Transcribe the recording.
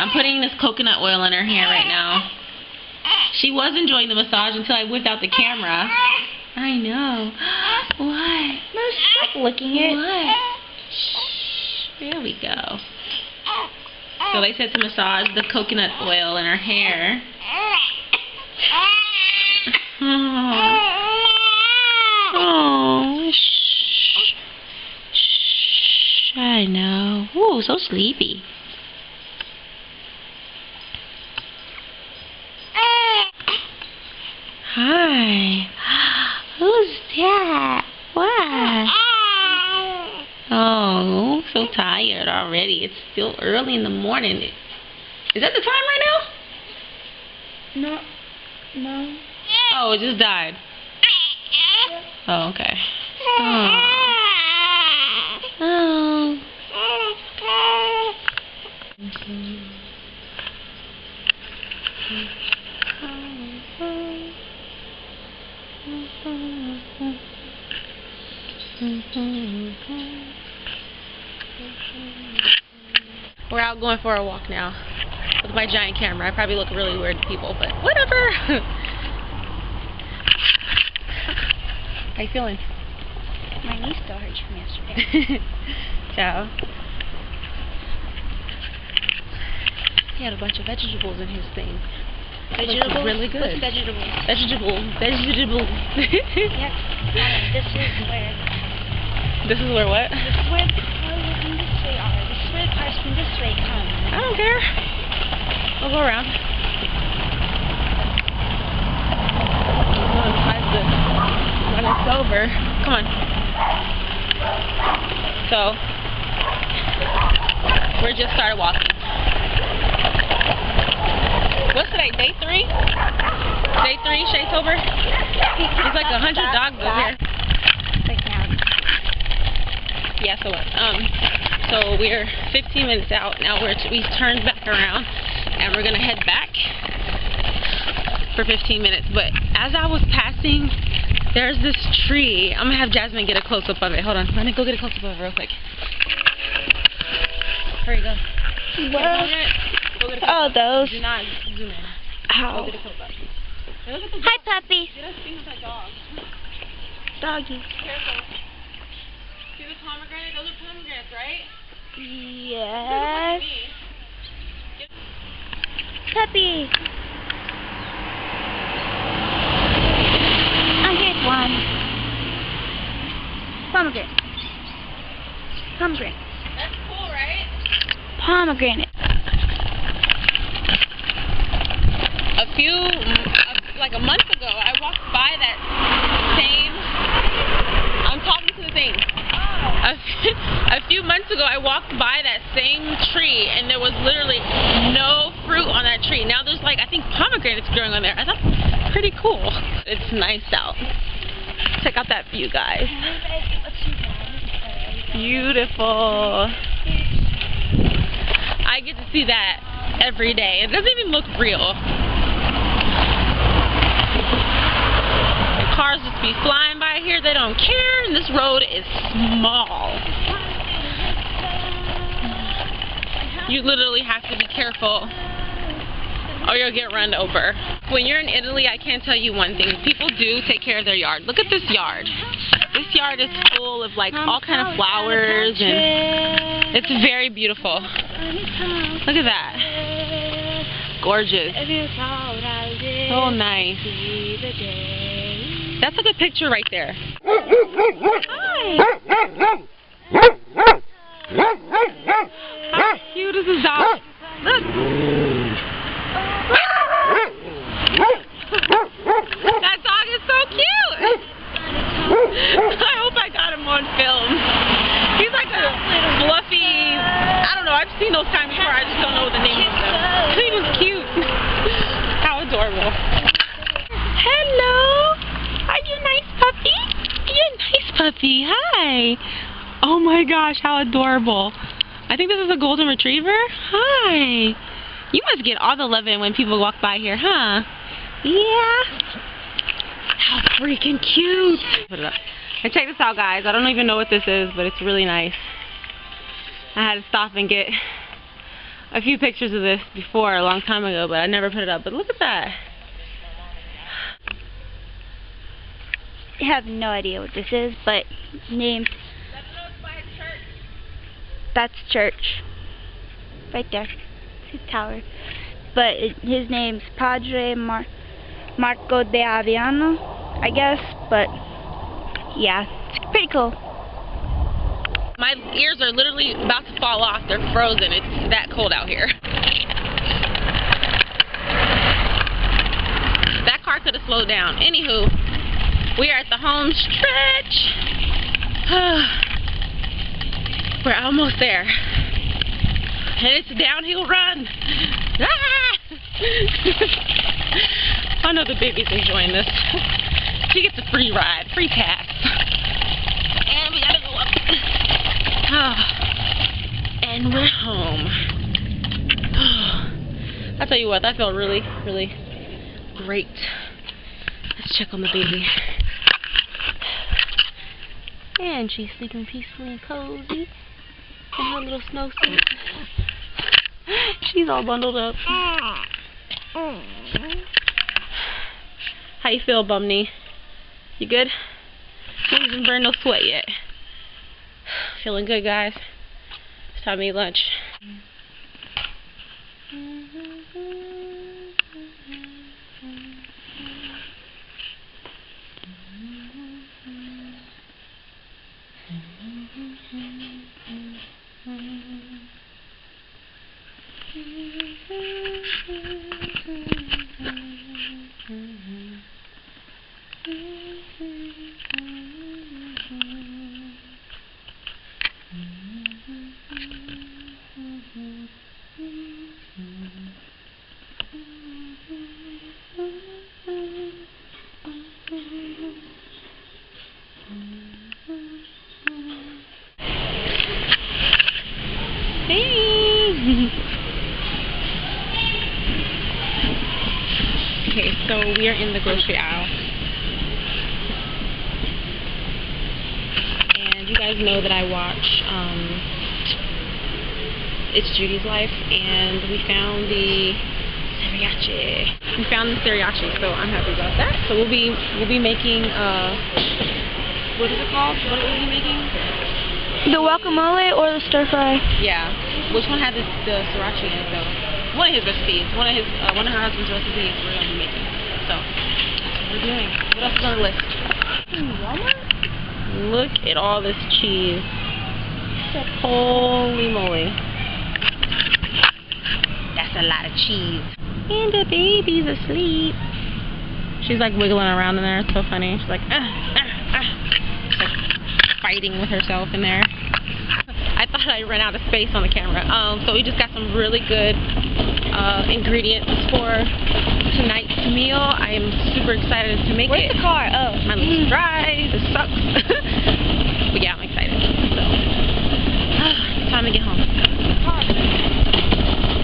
I'm putting this coconut oil in her hair right now. She was enjoying the massage until I whipped out the camera. I know. What? No, stop licking it. What? Shh. There we go. So they said to massage the coconut oil in her hair. Oh. Shh. Shh. I know. Ooh, so sleepy. Hi. Who's that? What? Oh, so tired already. It's still early in the morning. Is that the time right No. No. now? Oh, it just died. Oh, okay. Oh. Oh. We're out going for a walk now with my giant camera. I probably look really weird to people, but whatever. How you feeling? My knee still hurts from yesterday. Ciao. He had a bunch of vegetables in his thing. Vegetables? Really good. What's vegetables? Vegetables. Yep. This is where. This is where what? This is where the cars from this way are. This is where the cars from this way come. I don't care. We'll go around. When it's over. Come on. So, we just started walking. What's today? Day 3? Day 3, Shaytober? There's like 100 dogs over here. Yeah, so we're 15 minutes out. Now we turned back around and we're gonna head back for 15 minutes. But as I was passing, there's this tree. I'm gonna have Jasmine get a close up of it. Hold on, let me go get a close up of it real quick. Hurry, go. What? Oh, those. Do not zoom in. Ow. Go get a close up. Hey, look at the dog. Hi, puppy. Get us things like dogs. Doggy. Careful. See the pomegranate? Those are pomegranates, right? Yes. Puppy. Oh, here's one. Pomegranate. Pomegranate. That's cool, right? Pomegranate. Like a month ago, I walked by that same, I'm talking to the thing. A few months ago, I walked by that same tree, and there was literally no fruit on that tree. Now there's like, I think pomegranates growing on there. I thought, pretty cool. It's nice out. Check out that view, guys. Beautiful. I get to see that every day. It doesn't even look real. Cars just be flying by here, they don't care, and this road is small. You literally have to be careful or you'll get run over. When you're in Italy, I can tell you one thing. People do take care of their yard. Look at this yard. This yard is full of like all kind of flowers and it's very beautiful. Look at that. Gorgeous. So nice. That's a good picture right there. Hi. How cute is this dog? Look. That dog is so cute. I hope I got him on film. He's like a fluffy, I don't know, I've seen those kind before, I just don't know the name of them. He was cute. How adorable. Hello. Are you a nice puppy? You're a nice puppy. Hi. Oh my gosh, how adorable. I think this is a golden retriever. Hi. You must get all the loving when people walk by here, huh? Yeah. How freaking cute. Put it up. And check this out, guys. I don't even know what this is, but it's really nice. I had to stop and get a few pictures of this before a long time ago, but I never put it up. But look at that. I have no idea what this is, but named. That's church. Right there. His tower. But his name's Padre Marco de Aviano, I guess. But yeah, it's pretty cool. My ears are literally about to fall off. They're frozen. It's that cold out here. That car could have slowed down. Anywho, we are at the home stretch. We're almost there. And it's a downhill run. Ah! I know the baby's enjoying this. She gets a free ride, free pass. And we gotta go up. And we're home. I'll tell you what, that felt really, really great. Let's check on the baby. And she's sleeping peacefully and cozy in her little snowsuit. She's all bundled up. How you feel, Bumney? You good? You ain't even burned no sweat yet. Feeling good, guys. It's time to eat lunch. Okay, so we are in the grocery aisle. And you guys know that I watch It's Judy's Life, and we found the teriyaki. We found the teriyaki, so I'm happy about that. So we'll be making what is it called? What are we making? The guacamole or the stir fry? Yeah. Which one had the sriracha in it though? One of his recipes. One of her husband's recipes we're gonna be making. So that's what we're doing. What else is on the list? Walmart? Look at all this cheese. Holy moly. That's a lot of cheese. And the baby's asleep. She's like wiggling around in there. It's so funny. She's like, She's like fighting with herself in there. I thought I'd run out of space on the camera. So we just got some really good ingredients for tonight's meal. I am super excited to make it. Where's the car? Oh. My lips are dry. This sucks.